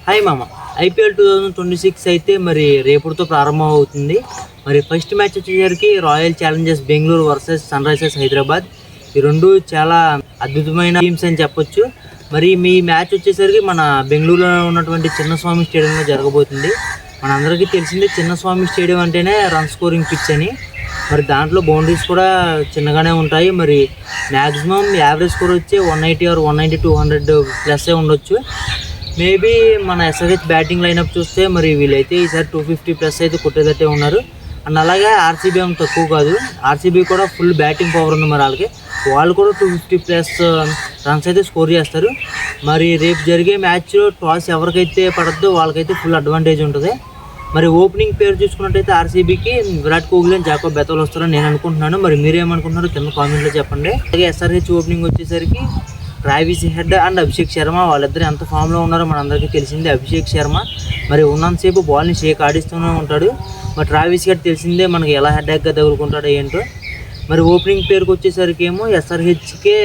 Hi మామ. IPL 2026 అయితే మరి రేపటితో ప్రారంభం అవుతుంది. మరి ఫస్ట్ మ్యాచ్ వచ్చేసరికి Royal Challengers Bengaluru versus Sunrisers Hyderabad. ఈ రెండు చాలా అద్భుతమైన టీమ్స్ అని చెప్పొచ్చు. మరి మీ మ్యాచ్ వచ్చేసరికి మన బెంగళూరులో ఉన్నటువంటి చిన్నస్వామి స్టేడియంలో జరగబోతుంది. మనందరికీ తెలిసిందే చిన్నస్వామి స్టేడియం అంటేనే రన్ స్కోరింగ్ పిచ్ అని. మరి దాంట్లో బౌండరీస్ కూడా చిన్నగానే ఉంటాయి. మరి మ్యాక్సిమం యావరేజ్ స్కోర్ వచ్చి 180 ఆర్ 190 200 ప్లస్ ఉండొచ్చు. మేబీ మన ఎస్ఆర్హెచ్ బ్యాటింగ్ లైనప్ చూస్తే మరి వీళ్ళైతే ఈసారి 250 ప్లస్ అయితే కొట్టేదట్టే ఉన్నారు. అండ్ అలాగే ఆర్సీబీ ఏం తక్కువ కాదు. ఆర్సీబీ కూడా ఫుల్ బ్యాటింగ్ పవర్ ఉంది. మరి వాళ్ళకి వాళ్ళు కూడా 250 ప్లస్ రన్స్ అయితే స్కోర్ చేస్తారు. మరి రేపు జరిగే మ్యాచ్లో టాస్ ఎవరికైతే పడద్దో వాళ్ళకైతే ఫుల్ అడ్వాంటేజ్ ఉంటుంది. మరి ఓపెనింగ్ పేరు చూసుకున్నట్టయితే ఆర్సీబీకి Virat Kohli and Jacob Bethell వస్తారని నేను అనుకుంటున్నాను. మరి మీరేమనుకుంటున్నారు కింద కామెంట్లో చెప్పండి. అలాగే ఎస్ఆర్హెచ్ ఓపెనింగ్ వచ్చేసరికి Travis Head and Abhishek Sharma, వాళ్ళిద్దరు ఎంత ఫామ్లో ఉన్నారో మనందరికీ తెలిసిందే. అభిషేక్ శర్మ మరి ఉన్నంతసేపు బాల్ని షేక్ ఆడిస్తూనే ఉంటాడు. మరి ట్రావిస్ హెడ్ తెలిసిందే మనకి ఎలా హెడ్గా తగులుకుంటాడో ఏంటో. మరి ఓపెనింగ్ పేరుకి వచ్చేసరికి ఏమో ఎస్ఆర్హెచ్కే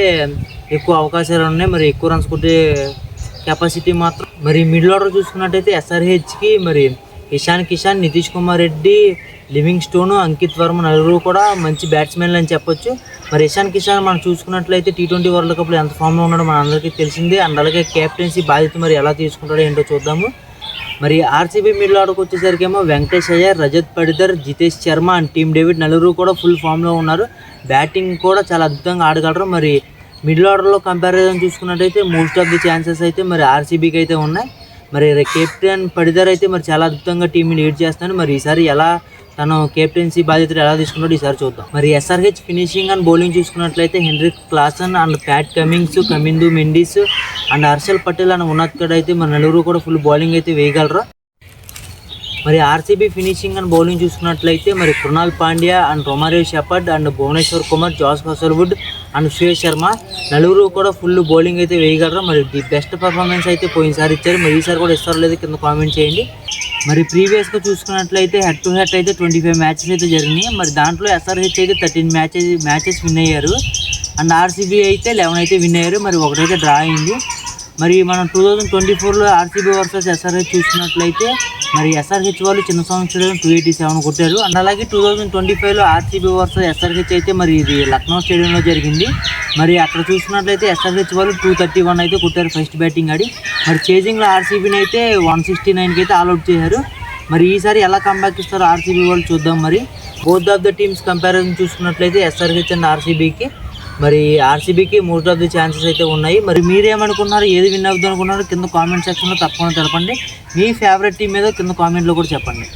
ఎక్కువ అవకాశాలు ఉన్నాయి. మరి ఎక్కువ రన్స్ కొట్టే కెపాసిటీ మాత్రం. మరి మిడిల్ ఆర్డర్ చూసుకున్నట్టయితే ఎస్ఆర్హెచ్కి మరి ఇషాన్ కిషాన్, నితీష్ కుమార్ రెడ్డి, లివింగ్ స్టోను, అంకిత్ వర్మ నలుగురు కూడా మంచి బ్యాట్స్మెన్లు అని చెప్పొచ్చు. మరి ఇషాన్ కిషాన్ మనం చూసుకున్నట్లయితే T20 వరల్డ్ కప్లో ఎంత ఫామ్లో ఉన్నాడో మన అందరికీ తెలిసిందే. అండ్ అలాగే కెప్టెన్సీ బాధ్యత మరి ఎలా తీసుకుంటాడో ఏంటో చూద్దాము. మరి ఆర్సీబీ మిడిల్ ఆర్డర్కి వచ్చేసరికి ఏమో Venkatesh Iyer, Rajat Patidar, Jitesh Sharma and Tim David నలుగురు కూడా ఫుల్ ఫామ్లో ఉన్నారు. బ్యాటింగ్ కూడా చాలా అద్భుతంగా ఆడగలరు. మరి మిడిల్ ఆర్డర్లో కంపారిజన్ చూసుకున్నట్టయితే మోస్ట్ ఆఫ్ ది ఛాన్సెస్ అయితే మరి ఆర్సీబీకి అయితే ఉన్నాయి. మరి కెప్టెన్ పడిదర్ అయితే మరి చాలా అద్భుతంగా టీంని లీడ్ చేస్తాను. మరి ఈసారి ఎలా తను కెప్టెన్సీ బాధ్యతలు ఎలా తీసుకున్నాడో ఈసారి చూద్దాం. మరి ఎస్ఆర్హెచ్ ఫినిషింగ్ అండ్ బౌలింగ్ చూసుకున్నట్లయితే Heinrich Klaasen and Pat Cummins, Kamindu Mendis and Harshal Patel and Unnat అయితే మరి నలుగురు కూడా ఫుల్ బౌలింగ్ అయితే వేయగలరు. మరి ఆర్సీబీ ఫినిషింగ్ అండ్ బౌలింగ్ చూసుకున్నట్లయితే మరి Krunal Pandya and Romario Shepherd and Bhuvneshwar Kumar, Josh Hazlewood and Shreyas Sharma నలుగురు కూడా ఫుల్ బౌలింగ్ అయితే వేయగలరు. మరి ది బెస్ట్ పర్ఫార్మెన్స్ అయితే పోయినసారి ఇచ్చారు. మరి ఈసారి కూడా ఇస్తారో లేదో కింద కామెంట్ చేయండి. మరి ప్రీవియస్గా చూసుకున్నట్లయితే హెడ్ టు హెడ్ అయితే 25 మ్యాచెస్ అయితే జరిగినాయి. మరి దాంట్లో ఎస్ఆర్హెచ్ అయితే 13 మ్యాచెస్ విన్ అయ్యారు. అండ్ ఆర్సీబీ అయితే 11 అయితే విన్ అయ్యారు. మరి ఒకటైతే డ్రా అయింది. మరి మనం 2024లో ఆర్సీబీ వర్సెస్ ఎస్ఆర్హెచ్ చూసినట్లయితే మరి ఎస్ఆర్హెచ్ వాళ్ళు చిన్న సంవత్సరం 287 కొట్టారు. అండ్ అలాగే 2025లో ఆర్సీబీ వర్సెస్ ఎస్ఆర్హెచ్ అయితే మరి ఇది లక్నో స్టేడియంలో జరిగింది. మరి అక్కడ చూసుకున్నట్లయితే ఎస్ఆర్హెచ్ వాళ్ళు 231 అయితే కొట్టారు ఫస్ట్ బ్యాటింగ్ ఆడి. మరి చేజింగ్లో ఆర్సీబీని అయితే 169కి అయితే ఆల్అౌట్ చేశారు. మరి ఈసారి ఎలా కంబ్యాక్ ఇస్తారో ఆర్సీబీ వాళ్ళు చూద్దాం. మరి both of the teams comparison చూసుకున్నట్లయితే ఎస్ఆర్హెచ్ అండ్ ఆర్సీబీకి మరి ఆర్సీబీకి మోస్ట్ ఆఫ్ ది ఛాన్సెస్ అయితే ఉన్నాయి. మరి మీరేమనుకున్నారు, ఏది విన్ అవుతుంది అనుకున్నారు కింద కామెంట్ సెక్షన్లో తప్పకుండా తెలపండి. మీ ఫేవరెట్ టీం ఏదో కింద కామెంట్లో కూడా చెప్పండి.